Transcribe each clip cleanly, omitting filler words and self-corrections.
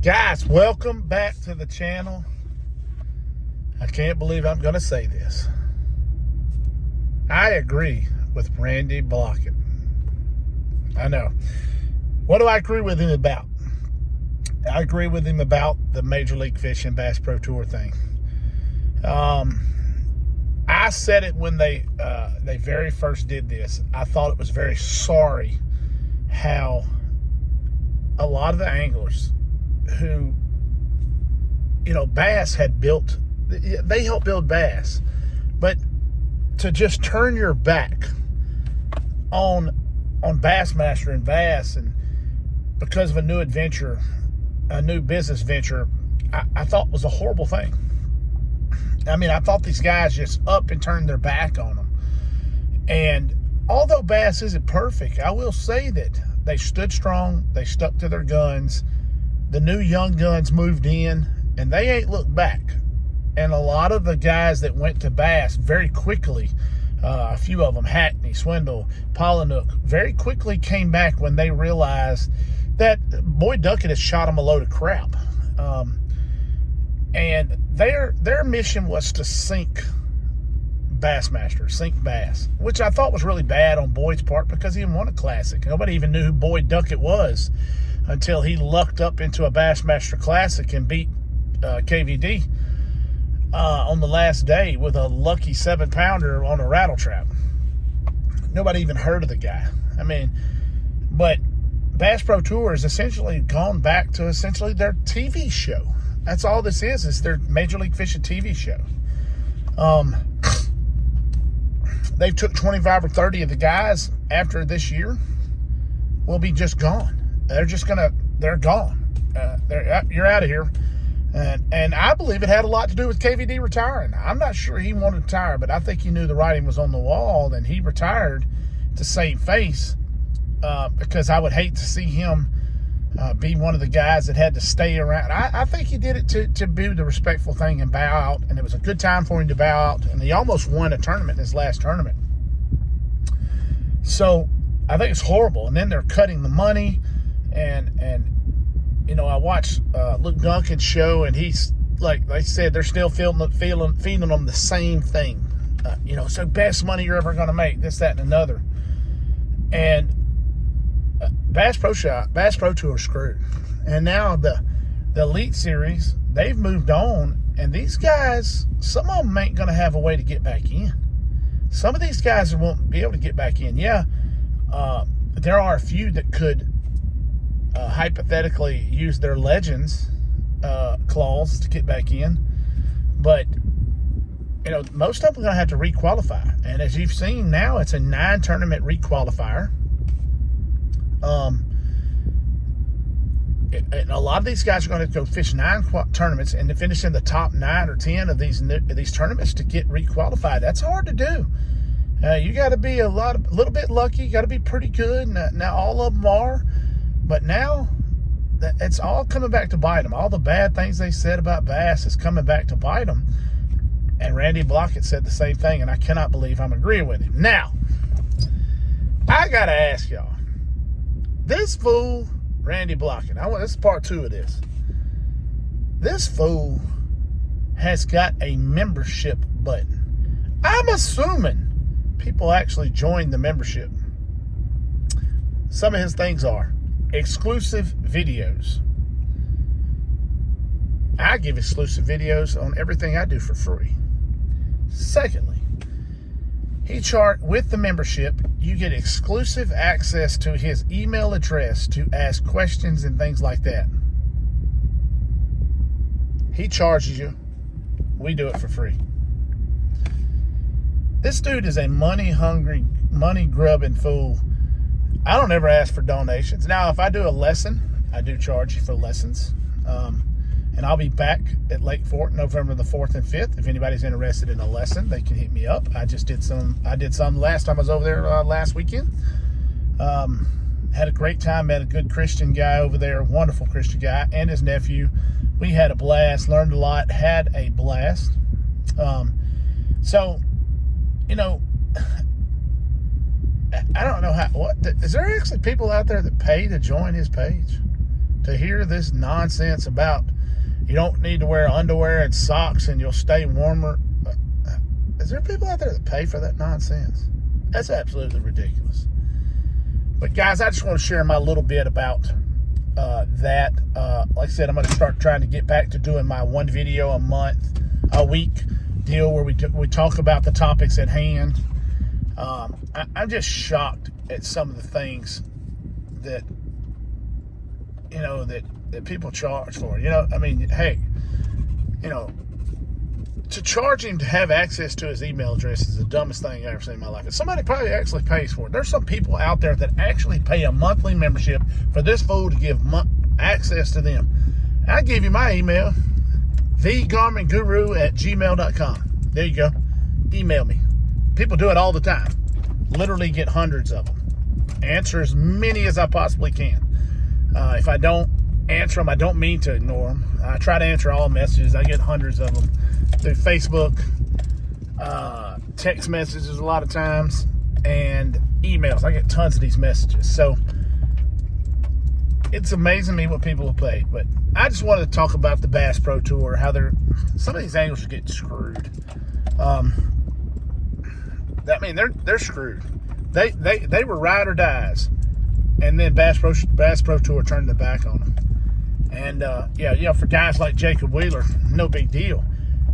Guys, welcome back to the channel. I can't believe I'm going to say this. I agree with Randy Blaukat. I know. What do I agree with him about? I agree with him about the Major League Fishing Bass Pro Tour thing. I said it when they very first did this. I thought it was very sorry how a lot of the anglers who, bass had built, they helped build bass, but to just turn your back on Bassmaster and bass, and because of a new adventure, a new business venture, I thought was a horrible thing. I mean, I thought these guys just up and turned their back on them. And although bass isn't perfect, I will say that they stood strong. They stuck to their guns. The new young guns moved in, and they ain't looked back. And a lot of the guys that went to bass very quickly, a few of them, Hackney, Swindle, Pollinook, very quickly came back when they realized that Boyd Duckett had shot them a load of crap. And their mission was to sink Bassmaster, sink bass, which I thought was really bad on Boyd's part because he didn't want a classic. Nobody even knew who Boyd Duckett was until he lucked up into a Bassmaster Classic and beat KVD on the last day with a lucky 7-pounder on a rattle trap. Nobody even heard of the guy. I mean, but Bass Pro Tour has essentially gone back to essentially their TV show. That's all this is their Major League Fishing TV show. They've took 25 or 30 of the guys after this year will be just gone. They're gone. You're out of here. And I believe it had a lot to do with KVD retiring. I'm not sure he wanted to retire, but I think he knew the writing was on the wall, and he retired to save face, because I would hate to see him be one of the guys that had to stay around. I think he did it to do the respectful thing and bow out, and it was a good time for him to bow out, and he almost won a tournament in his last tournament. So I think it's horrible. And then they're cutting the money, and I watched Luke Duncan's show, and he's like they said, they're still feeding them the same thing. So best money you're ever going to make, this, that, and another. And Bass Pro Tour screwed. And now the Elite Series, they've moved on, and these guys, some of them ain't going to have a way to get back in. Some of these guys won't be able to get back in. Yeah, there are a few that could hypothetically use their Legends clause to get back in, but most of them are going to have to requalify. And as you've seen now, it's a 9-tournament requalifier. And a lot of these guys are going to go fish 9 tournaments and to finish in the top 9 or 10 of these tournaments to get requalified. That's hard to do. You got to be a little bit lucky. You got to be pretty good. Now all of them are, but now it's all coming back to bite them. All the bad things they said about bass is coming back to bite them. And Randy Blaukat said the same thing, and I cannot believe I'm agreeing with him. Now, I got to ask y'all. This fool, Randy Blaukat, this is part 2 of this. This fool has got a membership button. I'm assuming people actually joined the membership. Some of his things are exclusive videos. I give exclusive videos on everything I do for free. Secondly, with the membership, you get exclusive access to his email address to ask questions and things like that. He charges you. We do it for free. This dude is a money-hungry, money-grubbing fool. I don't ever ask for donations. Now, if I do a lesson, I do charge you for lessons. And I'll be back at Lake Fort November the 4th and 5th. If anybody's interested in a lesson, they can hit me up. I did some last time I was over there last weekend. Had a great time. Met a good Christian guy over there, wonderful Christian guy, and his nephew. We had a blast, learned a lot, had a blast. I don't know is there actually people out there that pay to join his page? to hear this nonsense about you don't need to wear underwear and socks and you'll stay warmer. Is there people out there that pay for that nonsense? That's absolutely ridiculous. But guys, I just want to share my little bit about that. Like I said, I'm going to start trying to get back to doing my one video a week deal where we talk about the topics at hand. I'm just shocked at some of the things that, you know, that people charge for. You know, I mean, hey, you know, to charge him to have access to his email address is the dumbest thing I've ever seen in my life. And somebody probably actually pays for it. There's some people out there that actually pay a monthly membership for this fool to give access to them. I give you my email, thegarminguru@gmail.com. There you go. Email me. People do it all the time. Literally get hundreds of them. Answer as many as I possibly can. If I don't answer them, I don't mean to ignore them. I try to answer all messages. I get hundreds of them through Facebook, text messages a lot of times, and emails. I get tons of these messages. So it's amazing me what people have paid. But I just wanted to talk about the Bass Pro Tour, how some of these anglers are getting screwed. I mean, they're screwed. They were ride or dies, and then Bass Pro Tour turned their back on them. And yeah, for guys like Jacob Wheeler, no big deal.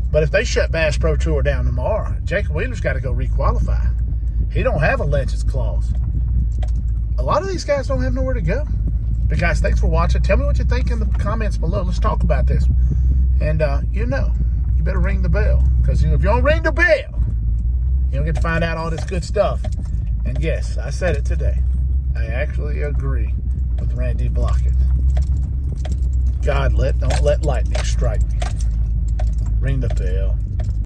But if they shut Bass Pro Tour down tomorrow, Jacob Wheeler's got to go requalify. He don't have a Legends clause. A lot of these guys don't have nowhere to go. But guys, thanks for watching. Tell me what you think in the comments below. Let's talk about this. And you better ring the bell, because if you don't ring the bell, you don't get to find out all this good stuff. And yes, I said it today. I actually agree with Randy Blaukat. God, don't let lightning strike me. Ring the bell.